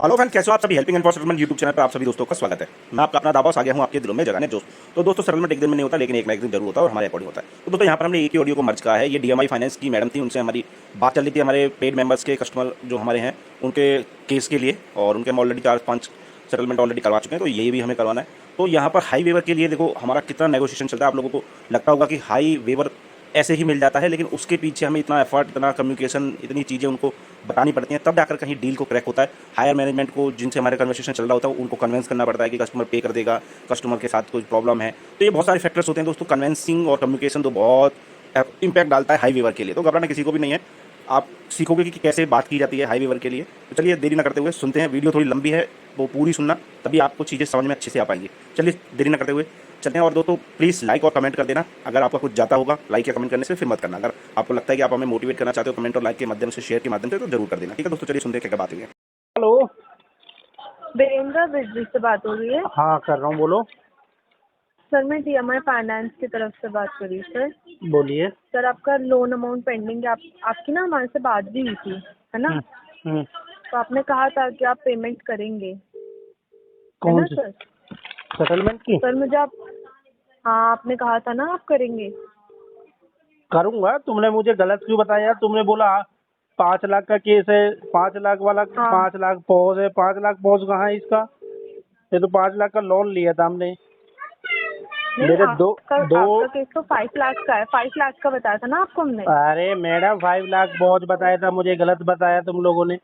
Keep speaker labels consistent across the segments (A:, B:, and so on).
A: Hello friend, कैसे हो आप सभी। Helping and for settlement YouTube channel पर आप सभी दोस्तों का स्वागत है। मैं आपका अपना दावा आ गया हूं आपके दिलों में जगाने जोश। तो दोस्तों, सेटलमेंट एक दिन में नहीं होता, लेकिन एक ना एक दिन जरूर होता है और हमारे अकॉर्डिंग होता है। तो दोस्तों, यहाँ पर हमने एक ही ऑडियो को मर्ज कहा है। ये डीएमआई फाइनेंस की मैडम थी, उनसे हमारी बात चल रही थी हमारे पेड मेंबर्स के कस्टमर जो हमारे हैं उनके केस के लिए, और उनके हम ऑलरेडी 4-5 सेटलमेंट ऑलरेडी करवा चुके हैं, तो ये भी हमें करवाना है। तो यहाँ पर हाई वेवर के लिए देखो हमारा कितना नेगोशिएशन चलता है। आप लोगों को लगता होगा कि हाई वेवर ऐसे ही मिल जाता है, लेकिन उसके पीछे हमें इतना एफर्ट, इतना कम्युनिकेशन, इतनी चीज़ें उनको बतानी पड़ती हैं, तब जाकर कहीं डील को क्रैक होता है। हायर मैनेजमेंट को, जिनसे हमारे कन्वर्सेशन चल रहा होता है, उनको कन्विंस करना पड़ता है कि कस्टमर पे कर देगा, कस्टमर के साथ कोई प्रॉब्लम है। तो ये बहुत सारे फैक्टर्स होते हैं दोस्तों। कन्विंसिंग और कम्युनिकेशन तो बहुत इंपैक्ट डालता है हाई वेवर के लिए। तो घबराना किसी को भी नहीं है, आप सीखोगे कि कैसे बात की जाती है हाई वेवर के लिए। तो चलिए देरी ना करते हुए सुनते हैं। वीडियो थोड़ी लंबी है, वो पूरी सुनना, तभी आपको चीज़ें समझ में अच्छे से आ पाएंगी। चलिए देरी ना करते हुए चलते हैं। और दोस्तों प्लीज़ लाइक और कमेंट कर देना। अगर आपका कुछ जाता होगा लाइक या कमेंट करने से, फिर मत करना। अगर आपको लगता है कि आप हमें मोटिवेट करना चाहते हो कमेंट और लाइक के माध्यम से, शेयर के माध्यम से, तो जरूर कर देना। ठीक है दोस्तों, चलिए सुनते हैं क्या क्या बात हुई है।
B: हेलो।
C: वीरेंद्र बिजली से बात हो रही है।
B: हाँ कर रहा हूँ, बोलो।
C: सर मैं डीएमआई फाइनेंस की तरफ से बात कर रही हूँ सर।
B: बोलिए।
C: सर आपका लोन अमाउंट पेंडिंग है। आपकी ना हमारे से बात भी हुई थी, है ना।
B: हम्म।
C: तो आपने कहा था कि आप पेमेंट करेंगे, है
B: कौन
C: ना
B: सी
C: सर।
B: सेटलमेंट की?
C: सर मुझे आप, हाँ आपने कहा था ना आप करेंगे।
B: करूँगा। तुमने मुझे गलत क्यों बताया? तुमने बोला 5 लाख का केस है, 5 लाख वाला।
C: हाँ
B: 5 लाख पॉज है। 5 लाख पॉज कहाँ है इसका? ये तो 5 लाख का लोन लिया था हमने।
C: नहीं,
B: मेरे दो
C: आपका केस तो 5 लाख का है। 5 लाख का बताया था ना आपको हमने।
B: अरे मैडम 5 लाख पॉज बताया था, मुझे गलत बताया तुम लोगों ने।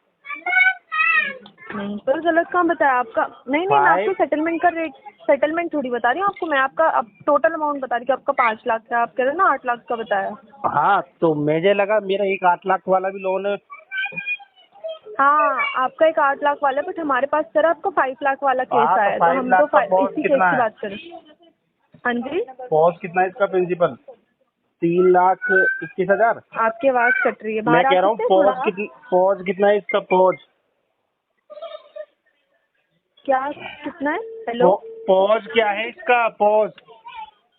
C: नहीं सर, गलत कहाँ बताया आपका। नहीं नहीं, मैं आपको
B: फाइव
C: सेटलमेंट का रेट, सेटलमेंट थोड़ी बता रही हूँ आपको। मैं आपका अब टोटल अमाउंट बता रही हूँ कि आपका 5 लाख का, आप कह रहे हो ना 8 लाख का बताया।
B: हाँ तो मुझे लगा मेरा एक 8 लाख वाला भी लोन है।
C: हाँ आपका एक 8 लाख वाला है, बट हमारे पास सर आपका 5 लाख वाला केस
B: हाँ तो
C: आया है, तो
B: 5
C: हम
B: लाख
C: तो
B: का पॉज
C: इसी केस
B: कितना
C: की
B: है?
C: बात करें। हाँ जी।
B: पॉज कितना है इसका प्रिंसिपल? 3,21,000।
C: आपकी आवाज़ कट रही है,
B: मैं
C: बाहर आ
B: कह रहा हूँ
C: सकते हैं थोड़ा आप?
B: पॉज कितना है इसका? पॉज
C: क्या कितना है? हेलो।
B: पॉज क्या है इसका? पॉज।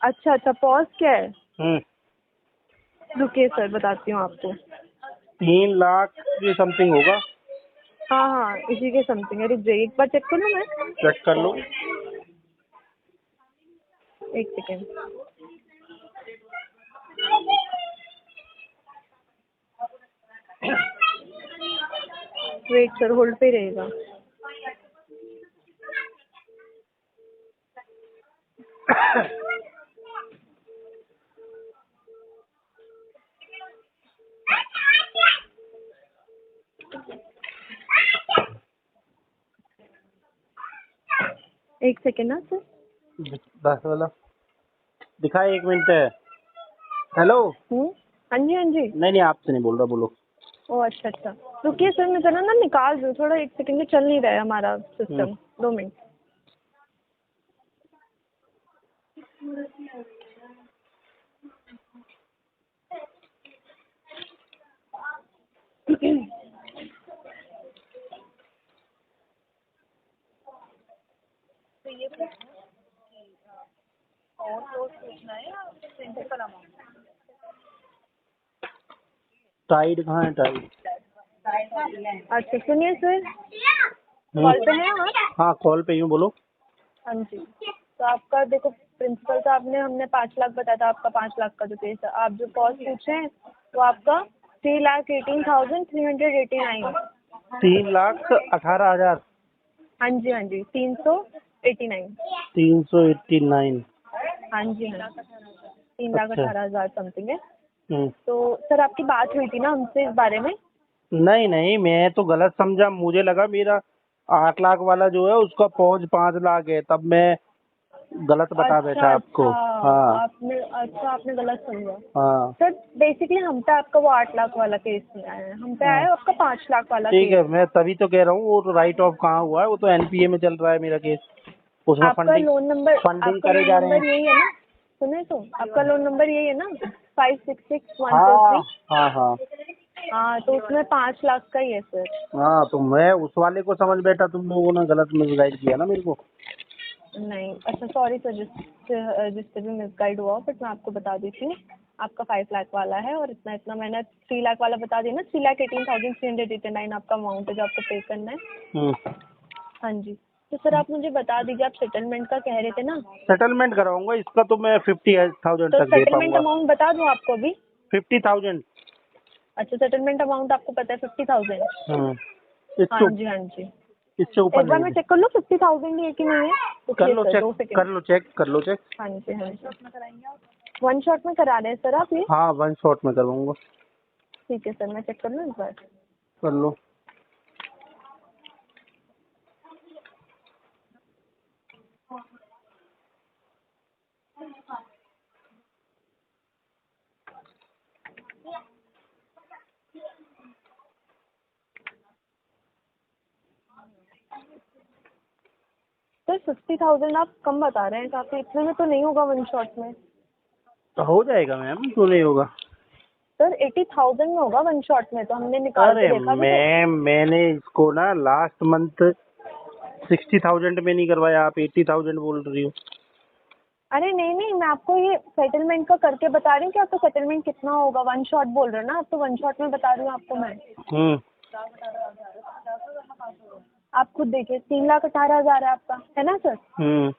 C: अच्छा अच्छा, पॉज क्या है?
B: हम्म।
C: रुकिए सर बताती हूँ आपको।
B: 3 लाख की समथिंग होगा।
C: हाँ हाँ इसी के समथिंग है। रुक जाइए एक बार चेक कर लूँ मैं।
B: चेक कर लो।
C: एक सेकेंड। वेट सर, होल्ड पे रहेगा। एक सेकेंड ना सर।
B: 10 वाला दिखाए, 1 मिनट है। हेलो।
C: हाँ जी हाँ जी।
B: नहीं नहीं, आपसे नहीं बोल रहा, बोलो।
C: ओह अच्छा अच्छा, रुकिए सर मैं जरा ना निकाल दूँ थोड़ा, एक सेकंड में चल नहीं रहा है हमारा सिस्टम। 2 मिनट।
B: टाइड कहाँ है? टाइड।
C: अच्छा सुनिए सर, कॉल पे हैं आप?
B: हाँ कॉल पे ही हूँ, बोलो।
C: हाँ जी। तो आपका देखो प्रिंसिपल का आपने, हमने 5 लाख बताया था। आपका 5 लाख का जो केस है, आप जो कॉस्ट पूछे हैं वो आपका 3,18,389।
B: 3,18,000।
C: हाँ जी हाँ जी, 389।
B: 389।
C: हाँ जी हाँ,
B: अच्छा।
C: 3,18,000 समथिंग है।
B: हम्म।
C: तो सर आपकी बात हुई थी ना हमसे इस बारे में।
B: नहीं नहीं, मैं तो गलत समझा। मुझे लगा मेरा 8 लाख वाला जो है उसका पहुंच 5 लाख है, तब मैं गलत बता बैठा
C: अच्छा
B: आपको।
C: अच्छा,
B: हाँ
C: आपने गलत समझा।
B: हाँ।
C: सर बेसिकली हम पे आपका वो 8 लाख वाला केस नहीं आया है, हम पे आया
B: हाँ
C: है आपका 5 लाख वाला
B: ठीक
C: केस।
B: है, मैं तभी तो कह रहा हूँ वो तो राइट ऑफ कहाँ हुआ है? वो तो एनपीए में चल रहा है मेरा केस। उसमें
C: आपका
B: फंडिंग
C: लोन नंबर,
B: फंडिंग
C: आपका
B: करे
C: लोन
B: जा रहे हैं।
C: नंबर यही है ना? सुने तो, आपका लोन नंबर यही है ना, 566143।
B: हाँ हाँ हाँ
C: हाँ तो उसमें 5 लाख का ही है सर।
B: हाँ। तो मैं उस वाले को समझ बैठा, तुम लोगों ने गलत मिसगाइड किया ना मेरे को।
C: नहीं अच्छा सॉरी सर, जिससे भी मिसगाइड हुआ, बट मैं आपको बता देती हूँ। आपका 5 लाख वाला है, और इतना इतना मैंने 3 लाख वाला बता दिया ना। 3,18,389 आपका अमाउंट है जो आपको पे करना है।
B: हम्म।
C: हाँ जी, तो सर आप मुझे बता दीजिए, आप सेटलमेंट का कह रहे थे ना,
B: सेटलमेंट करवाऊंगा इसका तो मैं 50,000
C: तो
B: तक दे
C: सेटलमेंट
B: पाऊंगा।
C: अमाउंट बता दूं आपको अभी?
B: 50,000।
C: अच्छा, सेटलमेंट अमाउंट आपको पता है 50,000? हाँ जी, हाँ जी।
B: इससे ऊपर
C: एक बार
B: नहीं
C: मैं
B: है।
C: चेक कर लूँ 50,000 ही है कि नहीं है?
B: कर
C: रुकिए
B: लो
C: सर,
B: चेक,
C: 2
B: कर
C: सेकंड।
B: लो चेक, कर लो चेक।
C: हाँ जी, हाँ जी। वन शॉट में करा रहे हैं सर आप ये?
B: हाँ 1 शॉट में करवाऊंगा।
C: ठीक है सर, मैं चेक कर लूँ एक बार।
B: कर लो।
C: सर 50,000 आप कम बता रहे हैं काफी, इतने में तो नहीं होगा वन शॉट में।
B: तो हो जाएगा मैम, क्यों नहीं होगा।
C: सर 80,000 में होगा वन शॉट में, तो हमने निकाल के
B: अरे
C: देखा भी तो।
B: मैम, मैंने इसको ना लास्ट मंथ 60,000 में नहीं करवाया, आप 80,000 बोल रही हो।
C: अरे नहीं नहीं, मैं आपको ये सेटलमेंट का करके बता रही हूँ कि आपका सेटलमेंट कितना होगा। वन शॉट बोल रहे हो ना आप, तो वन शॉट में बता रही हूँ आपको मैं।
B: हम्म।
C: आप खुद देखिए, 3,18,000 है आपका, है ना सर?
B: हम्म।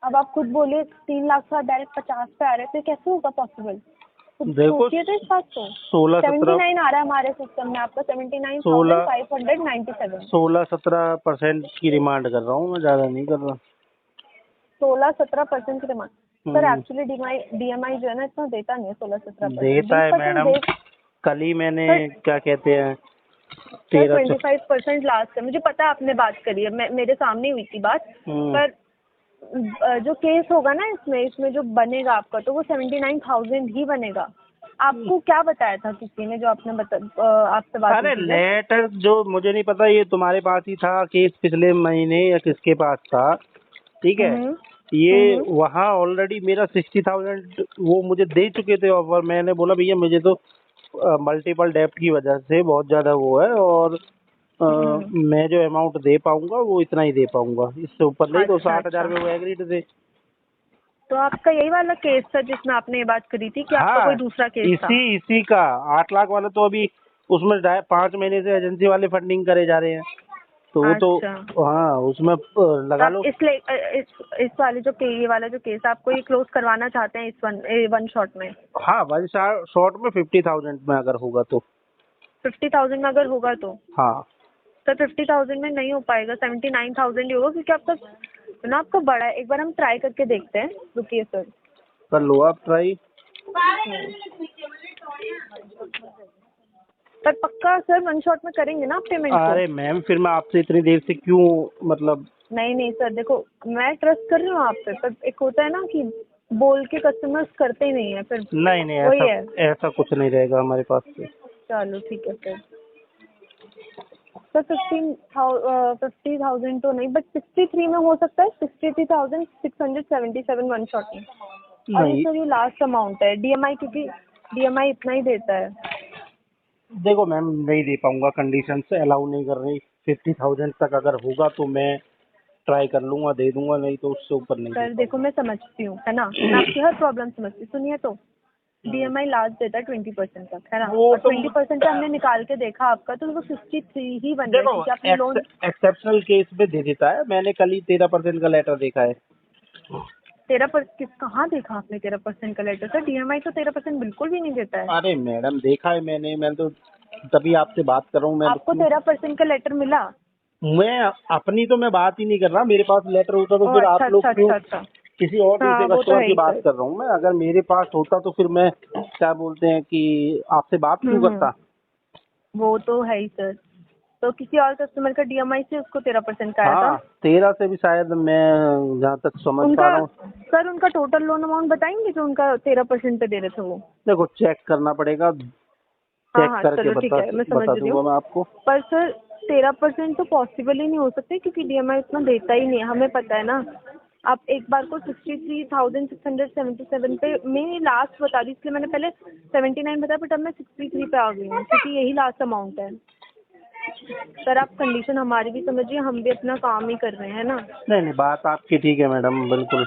C: अब आप खुद बोलिए 3 लाख का डायरेक्ट 50 पे आ रहे थे, कैसे होगा पॉसिबल? खुद
B: देखो
C: सोचिए तो इस बात को।
B: 16-17
C: 79 आ रहा है हमारे सिस्टम में आपका,
B: 16
C: 79,597।
B: 16-17% की डिमांड कर रहा हूँ मैं, ज्यादा नहीं कर रहा।
C: 16-17% की डिमांड। सर
B: हम्म।
C: एक्चुअली DMI जो है ना इतना देता नहीं है, 16-17%।
B: देता है
C: 20%
B: मैडम।
C: दे।
B: कल ही मैंने
C: सर
B: क्या कहते हैं
C: सर
B: 13।
C: 25% लास्ट है, मुझे पता है आपने बात करी है, मेरे सामने हुई थी बात।
B: हम्म।
C: पर जो केस होगा ना इसमें जो बनेगा आपका, तो वो 79,000 ही बनेगा। आपको क्या बताया था किसी ने, जो आपने आपसे बात हुई
B: अरे
C: थी जब?
B: लेटर जो मुझे नहीं पता, ये तुम्हारे पास ही था केस पिछले महीने या किसके पास था, ठीक है।
C: हम्म
B: ये
C: हम्म
B: वहाँ ऑलरेडी मेरा 60,000 वो मुझे दे चुके थे ऑफर। मैंने बोला भैया मुझे तो मल्टीपल डेप्ट की वजह से बहुत ज़्यादा वो है, और
C: हम्म।
B: मैं जो अमाउंट दे पाऊंगा वो इतना ही दे पाऊंगा, इससे ऊपर नहीं। तो
C: अच्छा
B: 60,000
C: अच्छा,
B: में वो एग्रीड थे।
C: तो आपका यही वाला केस था जिसमें आपने ये बात करी थी, कि आपका
B: हाँ,
C: कोई दूसरा केस था?
B: इसी का 8 लाख वाला तो अभी उसमें 5 महीने से एजेंसी वाले फंडिंग करे जा रहे हैं, तो वो तो
C: अच्छा,
B: हाँ उसमें
C: तो
B: लगा
C: आप
B: लो।
C: इसलिए इस वाले जो ये वाला जो केस है, आपको ये क्लोज करवाना चाहते हैं इस वन शॉट में?
B: हाँ 1 शॉट में 50,000 में अगर होगा तो।
C: 50,000 में अगर होगा तो?
B: हाँ
C: सर 50,000 में नहीं हो पाएगा, 79,000 ही होगा, क्योंकि आपका ना आपका बड़ा है। एक बार हम ट्राई करके देखते हैं, रुकिए सर।
B: कर लो आप ट्राई।
C: पर पक्का सर वन शॉट में करेंगे ना आप पेमेंट को?
B: अरे मैम फिर मैं आपसे इतनी देर से क्यों मतलब।
C: नहीं नहीं सर, देखो मैं ट्रस्ट कर रही हूँ आप पे, पर एक होता है ना कि बोल के कस्टमर्स करते ही नहीं है, फिर
B: नहीं नहीं,
C: वही
B: ऐसा
C: है।
B: ऐसा कुछ नहीं रहेगा हमारे पास से।
C: चलो ठीक है सर। सर 50,000 तो नहीं, बट 63 में हो सकता है, 63,677 वन शॉट में। और ये
B: नहीं
C: सर ये लास्ट अमाउंट है DMI, क्योंकि DMI इतना ही देता है।
B: देखो मैम, नहीं दे पाऊंगा, कंडीशन से अलाउ नहीं कर रही। 50,000 तक अगर होगा तो मैं ट्राई कर लूंगा, दे दूंगा, नहीं तो उससे ऊपर नहीं दे
C: सर देखो
B: पाऊंगा।
C: मैं समझती हूँ, है ना, मैं आपकी हर प्रॉब्लम समझती हूँ। सुनिए तो, DMI लास्ट देता है 20% तक, है ना,
B: वो
C: और
B: तो
C: 20% हमने निकाल के देखा आपका, तो वो 63 ही बन रहा है,
B: देखो
C: क्योंकि आपने लोन।
B: एक्सेप्शनल केस में दे देता है। मैंने कल ही 13% का लेटर देखा है।
C: 13% कहाँ देखा आपने 13% का लेटर? सर DMI तो 13% बिल्कुल भी नहीं देता है।
B: अरे मैडम देखा है मैंने, मैं तो तभी आपसे बात कर रहा हूँ।
C: आपको 13% का लेटर मिला?
B: मैं अपनी तो मैं बात ही नहीं कर रहा। मेरे पास लेटर होता तो
C: ओ
B: फिर
C: अच्छा
B: आप लोग
C: अच्छा
B: क्यों,
C: अच्छा अच्छा।
B: किसी और दूसरे
C: हाँ वो तो
B: कस्टमर
C: है
B: की
C: ही
B: बात
C: सर।
B: कर रहा हूँ मैं। अगर मेरे पास होता तो फिर मैं क्या बोलते हैं कि आपसे बात क्यों करता।
C: वो तो है ही सर। तो किसी और कस्टमर का DMI से उसको 13% का आया था?
B: हाँ 13 से भी शायद, मैं जहाँ तक समझ पा
C: उनका
B: रहा हूँ।
C: सर उनका टोटल लोन अमाउंट बताएंगे जो उनका 13% पे दे रहे थे वो?
B: देखो चेक करना पड़ेगा,
C: हाँ
B: चेक
C: हाँ
B: करके
C: चलो ठीक है, मैं समझ
B: बता
C: रही
B: दूंगा
C: हूँ।
B: मैं आपको।
C: पर सर 13% तो पॉसिबल ही नहीं हो सकते, क्योंकि DMI उतना देता ही नहीं है, हमें पता है ना। आप एक बार को 63,677 पे मैं लास्ट बता दी, इसलिए मैंने पहले 79 बताया, बट अब मैं 63 पे आ गई हूँ, क्योंकि यही लास्ट अमाउंट है। सर आप कंडीशन हमारी भी समझिए, हम भी अपना काम ही कर रहे हैं ना।
B: नहीं नहीं, बात आपकी ठीक है मैडम, बिल्कुल।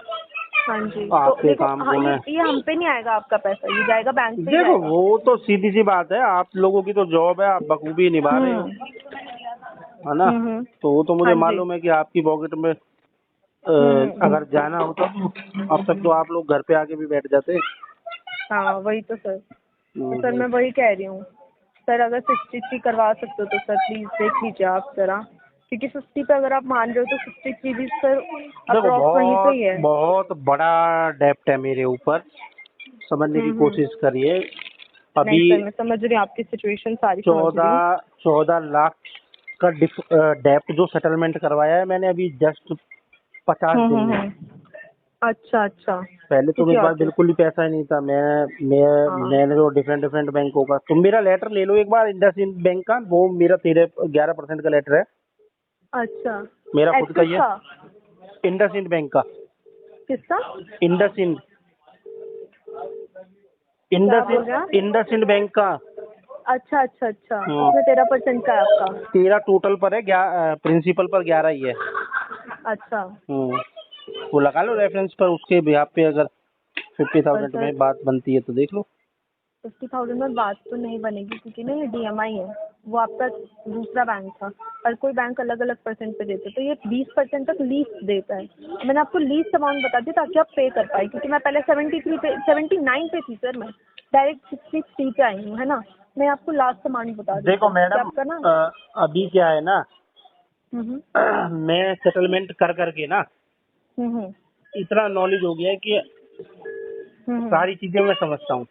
C: हाँ जी, तो
B: आपके
C: देखो,
B: काम
C: हाँ
B: को मैं
C: ये हम पे नहीं आएगा आपका पैसा, ये जाएगा बैंक पे ही
B: देखो,
C: जाएगा।
B: वो तो सीधी सी बात है, आप लोगों की तो जॉब है, आप बखूबी निभा रहे हो। है ना। तो वो तो मुझे
C: हाँ जी।
B: मालूम है कि आपकी पॉकेट में अगर जाना होता तो अब तक तो आप लोग घर पे आके भी बैठ जाते।
C: हाँ वही तो सर, तो सर
B: हम्म।
C: मैं वही कह रही हूँ सर, अगर 63 करवा सकते हो तो सर प्लीज देख लीजिए आप जरा, क्योंकि 50 पे अगर आप मान रहे हो तो 63 भी सर
B: देखो
C: अप्रॉक्स वहीं पे
B: बहुत
C: ही है।
B: बहुत बड़ा डेप्ट है मेरे ऊपर, समझने की
C: हम्म।
B: कोशिश करिए।
C: नहीं
B: अभी
C: सर, मैं समझ रही हूँ आपकी सिचुएशन सारी समझ रही हूँ।
B: 14 लाख का डेप्ट जो सेटलमेंट करवाया है मैंने अभी जस्ट 50 दिन में।
C: अच्छा अच्छा।
B: पहले तो
C: किसी
B: मेरे
C: और
B: पास
C: के।
B: बिल्कुल ही पैसा ही नहीं था।
C: हाँ।
B: मैंने तो डिफरेंट डिफरेंट बैंकों का, तुम मेरा लेटर ले लो एक बार इंडसइंड बैंक का, वो मेरा 11% का लेटर है,
C: अच्छा।
B: मेरा खुद का
C: एक्सिस
B: ही है।
C: का?
B: इंडसइंड बैंक का,
C: किसका?
B: इंडसइंड
C: क्या बोल रहे हैं आप?
B: इंडसइंड बैंक का।
C: अच्छा अच्छा अच्छा,
B: हाँ,
C: उसमें 13% का है आपका?
B: 13 टोटल पर है, प्रिंसिपल पर 11 ही है।
C: अच्छा।
B: वो लगा लो रेफरेंस पर, उसके बिहाफ पे अगर
C: पर
B: 50,000
C: सर
B: में बात बनती है तो देख लो।
C: 50,000 में बात तो नहीं बनेगी, क्योंकि ना ये DMI है, वो आपका दूसरा बैंक था, हर कोई बैंक अलग अलग परसेंट पे देते, तो ये 20% तक लीज देता है। मैंने आपको लीज अमाउंट बता दी ताकि आप पे कर पाए, क्योंकि मैं पहले 79 पे थी सर, मैं डायरेक्ट 63 पे आई हूँ, है ना। मैं आपको लास्ट अमाउंट बता दी
B: देखो
C: सर कि
B: मैडम,
C: आपका ना।
B: अभी क्या है ना,
C: हम्म
B: मैं सेटलमेंट कर करके ना
C: हम्म
B: इतना नॉलेज हो गया है कि
C: हम्म।
B: सारी चीजें मैं समझता हूँ।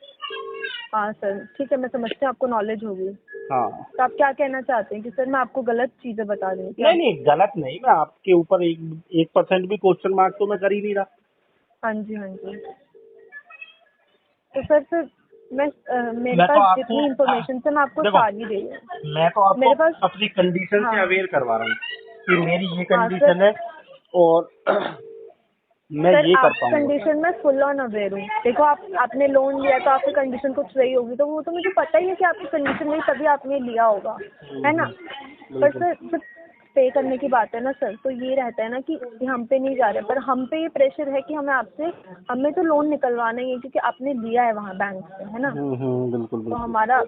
C: हाँ सर ठीक है, मैं समझती हूँ आपको नॉलेज होगी।
B: हाँ,
C: तो आप क्या कहना चाहते हैं कि सर मैं आपको गलत चीज़ें बता रही हूँ क्या?
B: नहीं नहीं गलत नहीं, मैं आपके ऊपर 1% भी क्वेश्चन मार्क तो मैं कर ही नहीं रहा।
C: हाँ जी हाँ जी। तो सर मेरे
B: मैं तो
C: पास
B: आपको
C: जितनी इन्फॉर्मेशन है मैं आपको
B: देखो,
C: सारी दे रही हूँ।
B: मैं तो आपको
C: मेरे पास।
B: अपनी कंडीशन से
C: हाँ
B: अवेयर करवा रहा हूँ कि मेरी ये
C: हाँ सर।
B: कंडीशन है और मैं
C: सर
B: ये कर
C: आपकी
B: पाऊंगा।
C: कंडीशन में फुल ऑन अवेयर हूँ। देखो आपने लोन लिया तो आपकी कंडीशन कुछ रही होगी, तो वो तो मुझे पता ही है कि आपकी कंडीशन रही तभी आपने लिया होगा, है ना। पर
B: बिल्कुल।
C: सर जब पे करने की बात है ना सर, तो ये रहता है ना कि हम पे नहीं जा रहे, पर हम पे ये प्रेशर है कि हमें तो लोन निकलवाना ही है, क्योंकि आपने लिया है वहाँ बैंक से, है ना।
B: बिल्कुल
C: तो
B: बिल्कुल।
C: हमारा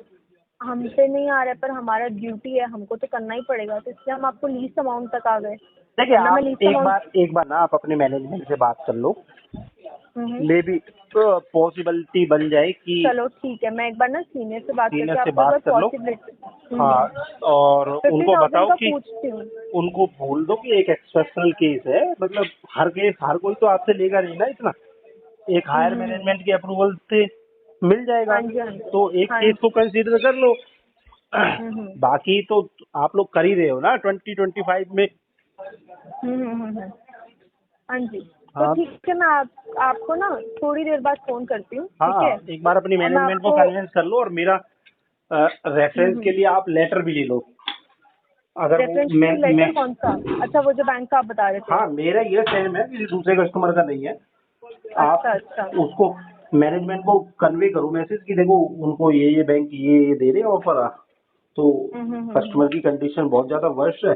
C: हम पे नहीं आ रहा है, पर हमारा ड्यूटी है, हमको तो करना ही पड़ेगा, तो इसलिए हम आपको लीस्ट अमाउंट तक आ गए,
B: देखिए
C: वरना मैं
B: आप
C: लीस्ट अमाउंट।
B: एक बार ना आप अपने मैनेजमेंट से बात कर लो,
C: हम्म।
B: मे बी पॉसिबिलिटी बन जाए कि
C: चलो ठीक है, मैं एक बार ना सीनियर से बात
B: सीनियर
C: करके
B: से
C: आपको एक
B: बात
C: बार
B: कर लो।
C: पॉसिबिलिटी।
B: हाँ, और
C: फिफ्टी
B: उनको
C: थाउजेंड
B: बताओ
C: का
B: कि
C: पूछती हूँ।
B: उनको बोल दो कि एक एक्सेप्शनल केस है, मतलब हर कोई तो आपसे लेगा नहीं ना इतना, एक हायर
C: हम्म।
B: मैनेजमेंट के अप्रूवल से मिल जाएगा,
C: हाँ जी हाँ जी।
B: तो एक
C: हाँ
B: केस को
C: जी।
B: कंसीडर कर लो।
C: हम्म।
B: बाकी तो आप लोग कर ही रहे हो ना 2025 में।
C: हाँ जी। तो
B: हाँ
C: ठीक है, मैं आपको ना थोड़ी देर बाद फोन करती हूँ, ठीक
B: हाँ,
C: है।
B: एक बार अपनी
C: और मैं
B: मैनेजमेंट को
C: आपको।
B: कन्विंस कर लो, और मेरा रेफरेंस के लिए आप लेटर भी ले लो। अगर वो
C: रेफरेंस
B: मैं
C: लेटर कौन सा? अच्छा, वो जो बैंक का आप बता रहे थे।
B: हाँ, मेरा ये सेम है, किसी दूसरे कस्टमर का नहीं है। आप
C: अच्छा अच्छा।
B: उसको मैनेजमेंट को कन्वे करो मैसेज कि देखो उनको ये बैंक ये दे रहे हैं ऑफर, तो कस्टमर की कंडीशन बहुत ज्यादा वर्स्ट है।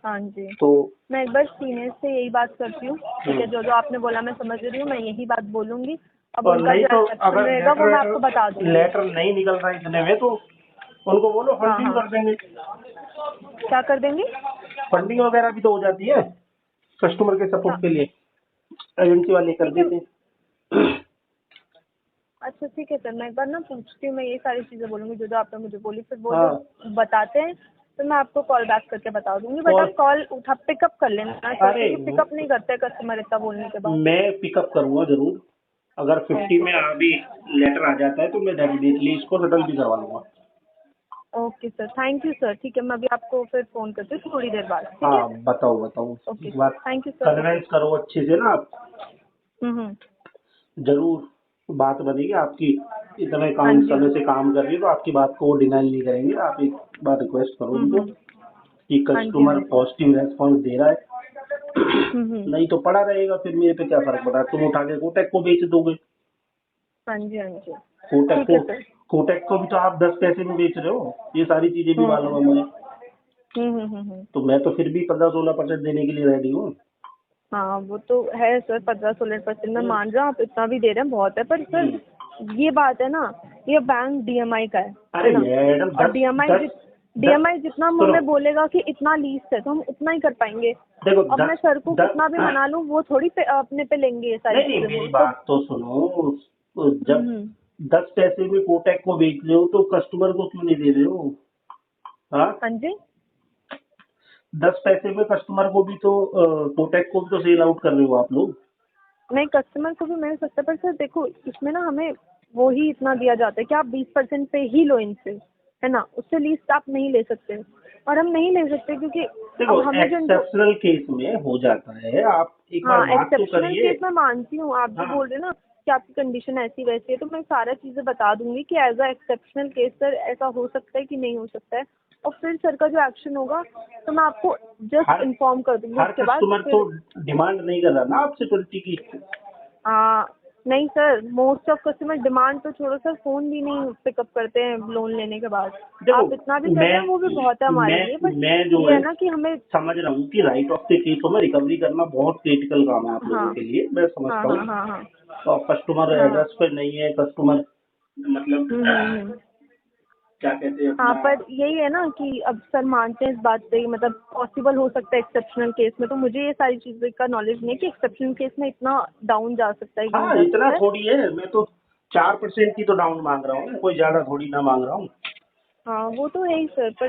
C: हाँ जी।
B: तो
C: मैं एक बार सीनियर से यही बात करती हूँ, ठीक है। जो जो आपने बोला मैं समझ रही हूँ, मैं यही बात बोलूंगी। अब
B: और
C: उनका
B: नहीं
C: जो
B: तो
C: एक्शन
B: अगर
C: रहेगा वो मैं आपको बता दूंगी।
B: लेटर नहीं निकल रहा इतने में, तो उनको बोलो
C: हाँ
B: फंडिंग
C: हाँ।
B: कर देंगे।
C: क्या कर देंगे?
B: फंडिंग वगैरह भी तो हो जाती है कस्टमर के
C: हाँ,
B: सपोर्ट के लिए, एजेंसी वाले कर
C: ठीक है।
B: देते हैं।
C: अच्छा ठीक है सर, मैं एक बार ना पूछती हूँ, मैं ये सारी चीज़ें बोलूँगी जो जो आपने मुझे बोली, फिर वो जो
B: हाँ,
C: बताते हैं तो मैं आपको कॉल बैक करके बता दूंगी, बट
B: और
C: आप कॉल पिकअप कर लेना सर,
B: अरे
C: क्योंकि पिकअप नहीं करते कस्टमर इतना बोलने के बाद।
B: मैं पिकअप करूंगा जरूर, अगर 50
C: ओके
B: में
C: सर।
B: अभी लेटर आ जाता है तो मैं डेफिनेटली इसको सेटल भी करवा लूंगा।
C: Okay sir, thank you sir. ठीक है, मैं अभी आपको फिर फ़ोन करती हूँ थोड़ी देर बाद, ठीक है।
B: हाँ, बताओ बताओ,
C: ओके
B: एक
C: sir,
B: bar
C: thank you sir. Okay.
B: Convince करो अच्छे से ना आप,
C: हम्म।
B: जरूर बात बनेगी आपकी। इतने
C: हाँ
B: काम
C: जी हाँ
B: समय से
C: जी।
B: काम कर रही है तो आपकी बात को वो डिनाई नहीं करेंगे। आप एक बार रिक्वेस्ट करो उनको
C: हम्म।
B: कि
C: हाँ जी हाँ
B: कस्टमर
C: जी।
B: पॉजिटिव रेस्पॉन्स दे रहा है,
C: हम्म।
B: नहीं तो पड़ा रहेगा, फिर मेरे पे क्या फर्क पड़ा, तुम उठा के कोटेक को बेच दोगे।
C: हाँ जी हाँ जी।
B: कोटेक
C: ठीक
B: को
C: है सर।
B: कोटेक को भी तो आप 10 पैसे में बेच रहे हो, ये सारी चीजें भी मालूम है मुझे।
C: हम्म।
B: तो मैं तो फिर भी 15-16% देने के लिए रेडी हूँ।
C: हाँ वो तो है सर, 15-16% मैं मान रहा हूँ, आप इतना भी दे रहे हैं बहुत है, पर सर ये बात है ना, ये बैंक DMI का है
B: अरे
C: ना।
B: मैडम,
C: और
B: दस
C: DMI
B: दस
C: DMI जितना मुंह
B: सुनो।
C: में बोलेगा कि इतना लीस्ट है तो हम उतना ही कर पाएंगे।
B: देखो
C: अब मैं सर को कितना भी मना लूं वो थोड़ी अपने पे लेंगे ये सारी
B: नहीं नहीं,
C: चीजें।
B: मेरी
C: वो
B: बात तो सुनो। तो जब
C: हम्म।
B: 10 पैसे में कोटक को बेच रहे हो तो कस्टमर को क्यों नहीं दे रहे हो? हाँ,
C: हाँ जी।
B: 10 पैसे में कस्टमर को भी तो कोटक को भी तो सेल आउट कर रहे हो आप लोग।
C: नहीं, कस्टमर को भी मिल सकता है, पर सर देखो इसमें ना हमें वो ही इतना दिया जाता है कि आप 20% पे ही लो इनसे, है ना, उससे लीस्ट आप नहीं ले सकते। और हम नहीं ले सकते क्योंकि
B: देखो
C: अब हमें जो
B: एक्सेप्शनल केस में हो जाता है, आप एक बार
C: हाँ,
B: बात तो
C: एक्सेप्शनल
B: करिए।
C: केस मैं मानती हूँ। आप जो
B: हाँ,
C: बोल रहे हैं ना कि आपकी कंडीशन ऐसी वैसी है, तो मैं सारा चीजें बता दूंगी कि as a exceptional case sir ऐसा हो सकता है कि नहीं हो सकता है, और फिर सर का जो एक्शन होगा तो मैं आपको जस्ट
B: हर
C: इन्फॉर्म कर दूंगी
B: हर
C: उसके बाद।
B: कस्टमर तो
C: फिर
B: डिमांड नहीं कर रहा ना आपसे 20 की।
C: नहीं sir, most of customer demand तो छोड़ो सर, फोन भी नहीं पिकअप करते हैं लोन लेने के बाद।
B: देखो
C: आप इतना भी कर रहे हैं वो भी बहुत है हमारे लिए, बट
B: मैं जो
C: ये है ना कि हमें
B: समझ रहा हूँ कि राइट ऑफ द केसों में रिकवरी करना बहुत क्रिटिकल काम है आप लोगों
C: हाँ
B: के लिए, मैं
C: हाँ
B: समझता
C: हाँ
B: हूँ।
C: हाँ हाँ
B: तो कस्टमर
C: हाँ हाँ
B: एड्रेस पे नहीं है, कस्टमर मतलब
C: हम्म।
B: क्या कहते हैं
C: हाँ,
B: अपना।
C: पर यही है ना कि अब सर मानते हैं इस बात से, मतलब पॉसिबल हो सकता है एक्सेप्शनल केस में, तो मुझे ये सारी चीज़ें का नॉलेज नहीं है कि एक्सेप्शनल केस में इतना डाउन जा सकता है कि नहीं
B: हाँ,
C: जा
B: इतना
C: सकता है।
B: थोड़ी है, मैं तो 4% की तो डाउन मांग रहा हूँ, कोई ज्यादा थोड़ी ना मांग रहा हूँ।
C: हाँ वो तो है ही सर, पर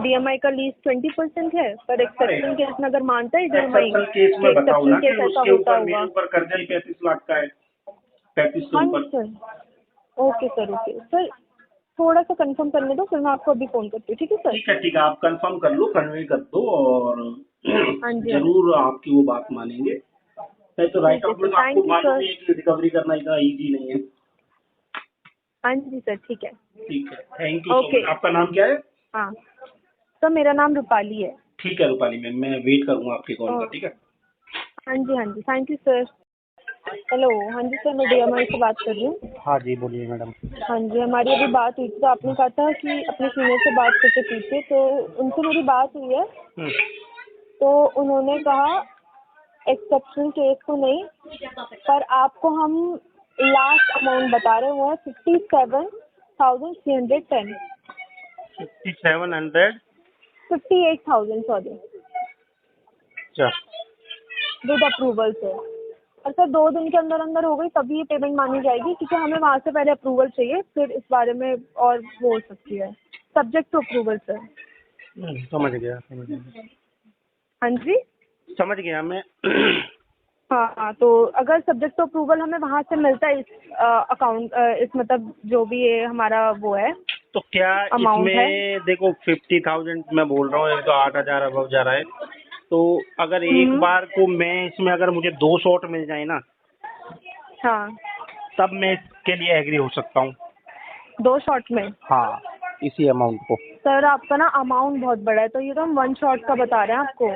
C: DMI का लीज 20% है, पर एक्सेप्शनल केस में अगर मानता है DMI
B: एक्सेप्शनल केस
C: कि
B: में बताओ
C: एक्सेप्शनल
B: ना कि
C: केस ऐसा
B: उसके
C: होता
B: ऊपर मेरे
C: होगा।
B: ऊपर कर्जा ही 35 लाख का है, 35 से
C: हाँ जी
B: ऊपर।
C: Sir. Okay sir, okay sir, थोड़ा सा कंफर्म करने दो, फिर मैं आपको अभी फ़ोन करती हूँ, ठीक है सर।
B: ठीक है, आप कंफर्म कर लो, कन्वे कर दो, और
C: हाँ जी हाँ जी।
B: जरूर आपकी वो बात मानेंगे। नहीं तो राइट
C: ठीक है
B: ऑफ
C: सर,
B: में तो आपको
C: थैंक यू
B: मालूम
C: सर।
B: ही है कि रिकवरी करना इतना इजी नहीं है।
C: हाँ जी सर, ठीक है।
B: ठीक है, thank you so
C: okay.
B: Much. आपका नाम क्या है?
C: हाँ सर, मेरा नाम रूपाली है।
B: ठीक है रूपाली मैम, मैं वेट करूंगा आपके कॉल का, ठीक है।
C: हाँ जी, थैंक यू सर। हेलो, हाँ जी सर, मैं DMI से बात कर रही हूँ।
B: हाँ जी, बोलिए मैडम।
C: हाँ जी, हमारी अभी बात हुई थी तो आपने कहा था कि अपने सीनियर से बात करके पूछे, तो उनसे मेरी बात हुई है।
B: हम्म,
C: तो उन्होंने कहा एक्सेप्शनल केस को नहीं, पर आपको हम लास्ट अमाउंट बता रहे हैं, वो है 57,310।
B: 5700।
C: 58,000 सॉरी,
B: अच्छा,
C: विद अप्रूवल सर। और सर 2 दिन के अंदर अंदर हो गई तभी ये पेमेंट मानी जाएगी, क्योंकि हमें वहाँ से पहले अप्रूवल चाहिए, फिर इस बारे में और वो हो सकती है, सब्जेक्ट टू अप्रूवल सर।
B: समझ गया, समझ गया,
C: हाँ जी।
B: समझ गया मैं।
C: हाँ, तो अगर सब्जेक्ट टू अप्रूवल हमें वहाँ से मिलता है इस अकाउंट, इस मतलब जो भी ये हमारा वो है
B: तो क्या
C: अमाउंट है।
B: इसमें देखो 50,000 मैं बोल रहा हूँ, एक तो 8,000 अब जा रहा है। तो अगर एक
C: हम्म।
B: बार को मैं इसमें अगर मुझे 2 शॉट मिल जाए ना,
C: हाँ,
B: तब मैं इसके लिए एग्री हो सकता हूँ।
C: 2 शॉट में।
B: हाँ, इसी अमाउंट को।
C: सर आपका ना अमाउंट बहुत बड़ा है, तो ये तो हम 1 शॉट का बता रहे हैं आपको।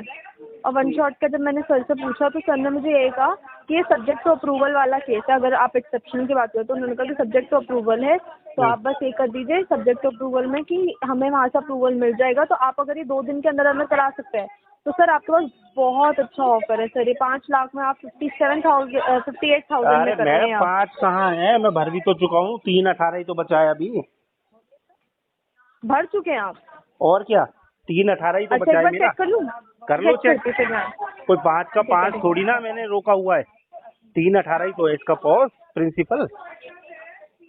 C: और 1 शॉट का जब मैंने सर से पूछा तो सर ने मुझे ये कहा कि ये सब्जेक्ट टू अप्रूवल वाला केस है, अगर आप एक्सेप्शन की बात करें तो उन्होंने कहा कि सब्जेक्ट टू अप्रूवल है, तो आप बस ये कर दीजिए सब्जेक्ट टू अप्रूवल में कि हमें वहाँ से अप्रूवल मिल जाएगा, तो आप अगर ये 2 दिन के अंदर अंदर करा सकते हैं तो सर आपके पास बहुत अच्छा ऑफर है सर। ये 5 लाख में आप 58,000 में
B: अरे
C: कर रहे
B: मैडम
C: हैं आप।
B: 5 कहाँ है, मैं भर भी तो चुका हूँ, 318 ही तो बचा है अभी।
C: भर चुके हैं आप?
B: और क्या, 318 ही तो
C: अच्छा,
B: बचा
C: एक
B: है
C: बार
B: मेरा।
C: चेक कर लूँ?
B: कर लो चेक,
C: करके फिर मैं।
B: कोई 5 का
C: ठीक है,
B: 5
C: ठीक है।
B: थोड़ी ना मैंने रोका हुआ है, 318 ही तो है इसका पॉज प्रिंसिपल।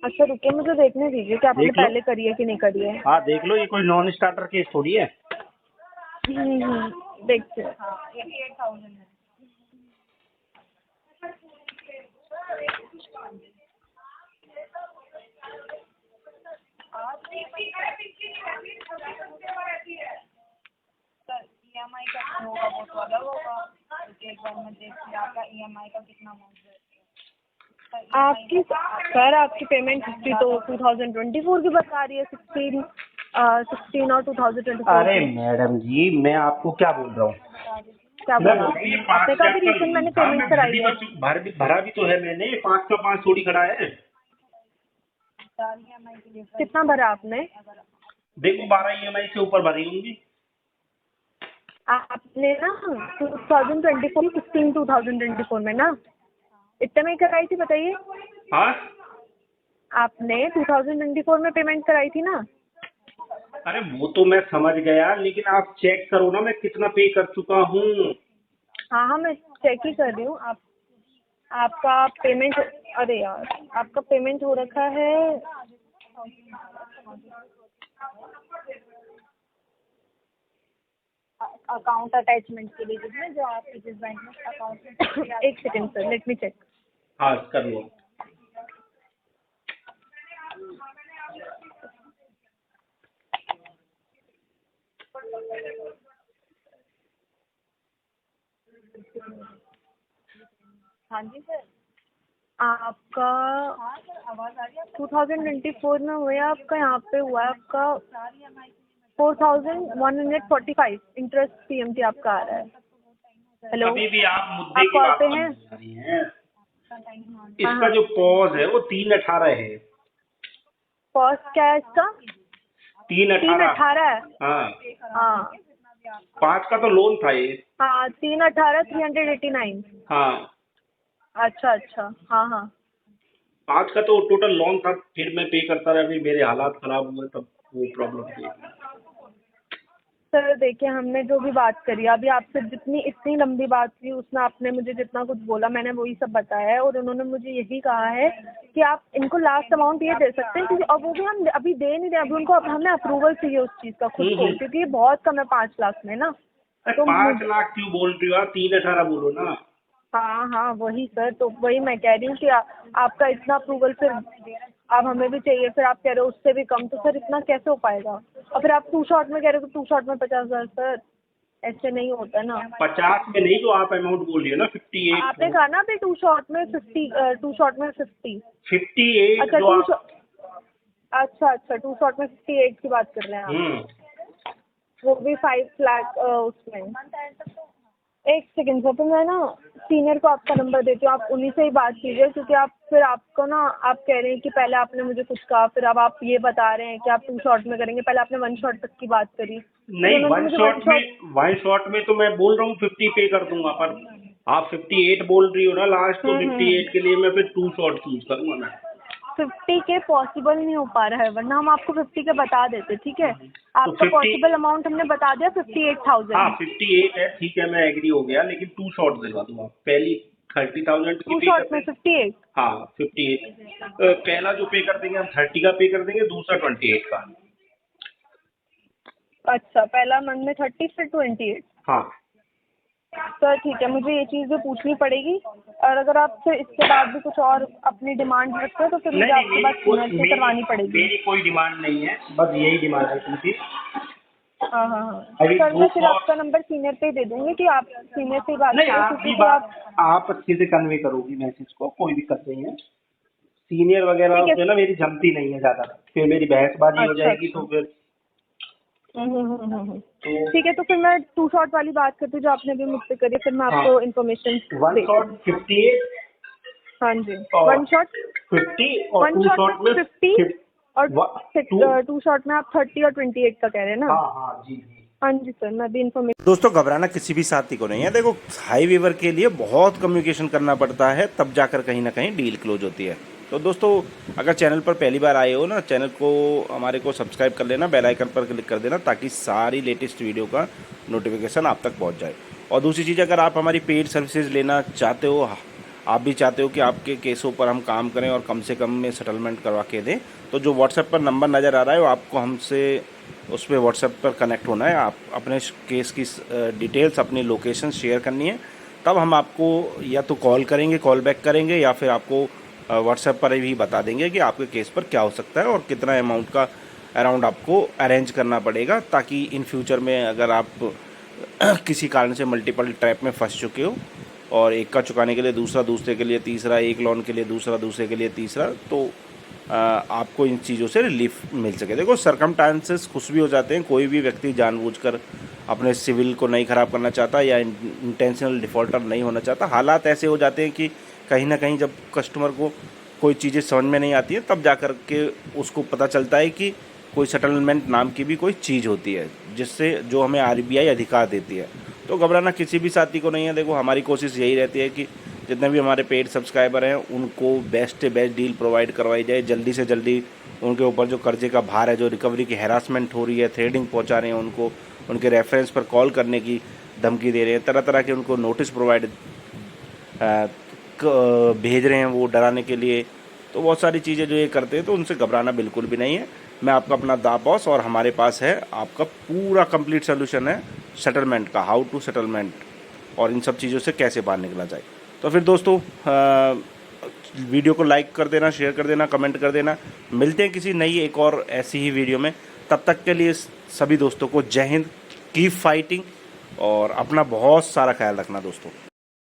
C: अच्छा रुकिए, मुझे देखने दीजिए कि आपने
B: देख लो।
C: पहले करी है कि नहीं करी है।
B: हाँ देख लो, ये कोई नॉन स्टार्टर केस थोड़ी है।
C: देखते हैं।
D: EMI का होगा वो तो अलग होगा, क्योंकि एक बार मैं देख लिया आपका EMI का कितना अमाउंट है।
C: आपकी सर आपकी पेमेंट हिस्ट्री तो 2024 की बता रही है, 16 और 2024
B: अरे
C: की।
B: मैडम जी, मैं आपको क्या बोल रहा हूँ,
C: क्या
B: मैं
C: बोला?
B: बोल रहा हूँ ये
C: आपने
B: 5
C: कहा कि रिसेंट मैंने
B: हाँ मैं
C: पेमेंट कराई है।
B: भरा भी तो है मैंने, 5 का 5 थोड़ी खड़ा है।
C: कितना भरा आपने?
B: देखो 12 EMI से ऊपर भरी होंगी।
C: आपने ना 2024 16 2024 में ना इतने में ही कराई थी, बताइए।
B: हाँ,
C: आपने 2024 में पेमेंट कराई थी ना?
B: अरे वो तो मैं समझ गया, लेकिन आप चेक करो ना मैं कितना पे कर चुका हूँ।
C: हाँ हाँ, मैं चेक ही कर रही हूँ। आप आपका पेमेंट, अरे यार, आपका पेमेंट हो रखा है।
D: अकाउंट अटैचमेंट के लिए जिसमें जो आपके जिस बैंक में अकाउंट
C: एक second sir, let me check.
B: हाँ कर लो।
D: हाँ जी सर।
C: आपका
D: हाँ सर, आवाज़ आ रही है आपको?
C: 2024 में हुआ है आपका, यहाँ पे हुआ है आपका 4145 इंटरेस्ट पीएमटी आपका आ रहा है। हेलो,
B: अभी भी आप मुद्दे
C: आप
B: की
C: कॉल
B: बात
C: पे
B: पर
C: हैं?
B: नहीं आ रही हैं।
C: हाँ
B: इसका
C: हाँ,
B: जो पॉज है वो 3/18 है।
C: कॉस्ट क्या है इसका?
B: 3/18।
C: 318 है।
B: हाँ,
C: हाँ
B: 5 का तो लोन था ये।
C: हाँ, 318 389।
B: हाँ,
C: अच्छा अच्छा, हाँ हाँ।
B: 5 का तो टोटल लोन था, फिर मैं पे करता रहा, फिर मेरे हालात खराब हुए तब वो प्रॉब्लम थी।
C: सर देखिए, हमने जो भी बात करी अभी आपसे, जितनी इतनी लंबी बात हुई उसमें आपने मुझे जितना कुछ बोला मैंने वही सब बताया है, और उन्होंने मुझे यही कहा है कि आप इनको लास्ट अमाउंट ये दे सकते हैं, क्योंकि और वो भी हम अभी दे नहीं रहे, अभी उनको अब हमें अप्रूवल चाहिए उस चीज़ का खुद को, क्योंकि ये बहुत कम है 5 लाख में ना।
B: अरे
C: तो
B: 5 लाख क्यों बोल रही हो आप? 3/18 बोलो ना।
C: हाँ हाँ वही सर, तो वही मैं कह रही हूँ कि आपका इतना अप्रूवल फिर अब हमें भी चाहिए, फिर आप कह रहे हो उससे भी कम, तो सर इतना कैसे हो पाएगा? और फिर आप 2 शॉट में कह रहे हो तो 2 शॉट में 50,000 सर, ऐसे नहीं होता ना।
B: 50 में नहीं, जो आप अमाउंट बोल रही हो ना 58।
C: आपने कहा ना अभी 2 शॉट में 50, 2 शॉट में 50।
B: 58
C: अच्छा
B: जो
C: 2
B: आप।
C: शॉट, अच्छा अच्छा 2 शॉट में 58 की बात कर रहे हैं आप, वो भी 5 लाख उसमें। एक सेकंड सर, तो मैं ना सीनियर को आपका नंबर देती हूँ, आप उन्हीं से ही बात कीजिए, क्योंकि आप फिर आपको ना, आप कह रहे हैं कि पहले आपने मुझे कुछ कहा, फिर अब आप ये बता रहे हैं कि आप 2 शॉट में करेंगे, पहले आपने 1 शॉट तक की बात करी।
B: नहीं, वन शॉट में तो मैं बोल रहा हूँ 50 पे कर दूंगा, पर आप 58 बोल रही हो ना लास्ट, तो 58 के लिए मैं फिर 2 शॉट चूज करूंगा मैं।
C: 50 के पॉसिबल नहीं हो पा रहा है, वरना हम आपको 50 के बता देते, ठीक है? आपका
B: 50
C: पॉसिबल अमाउंट हमने बता दिया 58,000।
B: हाँ 58 है, ठीक है, मैं एग्री हो गया, लेकिन 2 शॉट दिलवा दूंगा। पहली 30,000 की
C: 2
B: पे
C: शॉट
B: कर
C: में
B: देंगे।
C: 58।
B: हाँ 58। पहला जो पे कर देंगे हम 30 का पे कर देंगे, दूसरा 28 का।
C: अच्छा, पहला मंथ में 30 फिर 28।
B: हाँ
C: सर ठीक है, मुझे ये चीज़ भी पूछनी पड़ेगी, और अगर आप फिर इसके बाद भी कुछ और अपनी डिमांड रखते हो तो फिर मुझे
B: नहीं,
C: आपके पास सीनियर से करवानी पड़ेगी।
B: मेरी कोई डिमांड नहीं है, बस यही डिमांड है थी।
C: हाँ हाँ हाँ,
B: अभी
C: सर मैं फिर
B: वो
C: आपका नंबर सीनियर पे ही दे दूँगी कि आप सीनियर से ही बात
B: नहीं,
C: करें,
B: आपकी
C: क्योंकि
B: बात आप अच्छे से कन्वे करोगी मैसेज को, कोई दिक्कत नहीं है। सीनियर वगैरह
C: ठीक है।
B: से ना मेरी जमती नहीं है ज्यादा, फिर मेरी बहसबाजी हो
C: अच्छा
B: जाएगी,
C: अच्छा।
B: तो फिर
C: ठीक है, तो फिर मैं 2 शॉट वाली बात करती हूँ जो आपने अभी मुझसे करी, फिर मैं
B: हाँ,
C: आपको इन्फॉर्मेशन
B: 1 शॉट 58
C: हाँ जी,
B: और
C: 1 शॉट
B: 50 और
C: 1
B: 2
C: शॉट
B: शॉट
C: में
B: में
C: 50 और
B: 2।
C: 2 शॉट में आप 30 और 28 का कह रहे हैं ना?
B: हाँ हाँ जी जी।
C: हाँ जी सर, मैं भी इन्फॉर्मेशन।
A: दोस्तों घबराना किसी भी साथी को नहीं है। देखो हाई वीवर के लिए बहुत कम्युनिकेशन करना पड़ता है, तब जाकर कहीं ना कहीं डील क्लोज होती है। तो दोस्तों अगर चैनल पर पहली बार आए हो ना, चैनल को हमारे को सब्सक्राइब कर लेना, बेल आइकन पर क्लिक कर देना, ताकि सारी लेटेस्ट वीडियो का नोटिफिकेशन आप तक पहुंच जाए। और दूसरी चीज़, अगर आप हमारी पेड सर्विसेज लेना चाहते हो, आप भी चाहते हो कि आपके केसों पर हम काम करें और कम से कम में सेटलमेंट करवा के दें, तो जो व्हाट्सएप पर नंबर नज़र आ रहा है वो आपको हमसे उस पर व्हाट्सएप पर कनेक्ट होना है। आप अपने केस की डिटेल्स, अपनी लोकेशन शेयर करनी है, तब हम आपको या तो कॉल करेंगे, कॉल बैक करेंगे, या फिर आपको व्हाट्सएप पर भी बता देंगे कि आपके केस पर क्या हो सकता है और कितना अमाउंट का अराउंड आपको अरेंज करना पड़ेगा, ताकि इन फ्यूचर में अगर आप किसी कारण से मल्टीपल ट्रैप में फंस चुके हो और एक का चुकाने के लिए दूसरा, दूसरे के लिए तीसरा, एक लोन के लिए दूसरा, दूसरे के लिए तीसरा, तो आपको इन चीज़ों से रिलीफ मिल सके। देखो सरकमस्टांसेस कुछ भी हो जाते हैं, कोई भी व्यक्ति जानबूझकर अपने सिविल को नहीं ख़राब करना चाहता या इंटेंशनल डिफ़ॉल्टर नहीं होना चाहता। हालात ऐसे हो जाते हैं कि कहीं ना कहीं जब कस्टमर को कोई चीज़ें समझ में नहीं आती हैं, तब जा कर के उसको पता चलता है कि कोई सेटलमेंट नाम की भी कोई चीज़ होती है, जिससे जो हमें RBI अधिकार देती है। तो घबराना किसी भी साथी को नहीं है। देखो हमारी कोशिश यही रहती है कि जितने भी हमारे पेड सब्सक्राइबर हैं उनको बेस्ट से बेस्ट डील प्रोवाइड करवाई जाए, जल्दी से जल्दी उनके ऊपर जो कर्जे का भार है, जो रिकवरी की हैरासमेंट हो रही है, थ्रेडिंग पहुंचा रहे हैं उनको, उनके रेफरेंस पर कॉल करने की धमकी दे रहे हैं, तरह तरह के उनको नोटिस प्रोवाइड भेज रहे हैं वो डराने के लिए। तो बहुत सारी चीज़ें जो ये करते हैं, तो उनसे घबराना बिल्कुल भी नहीं है। मैं आपका अपना दा बॉस, और हमारे पास है आपका पूरा कंप्लीट सोल्यूशन है सेटलमेंट का, हाउ टू सेटलमेंट और इन सब चीज़ों से कैसे बाहर निकला जाए। तो फिर दोस्तों वीडियो को लाइक कर देना, शेयर कर देना, कमेंट कर देना। मिलते हैं किसी नई एक और ऐसी ही वीडियो में। तब तक के लिए सभी दोस्तों को जय हिंद, कीप फाइटिंग और अपना बहुत सारा ख्याल रखना दोस्तों।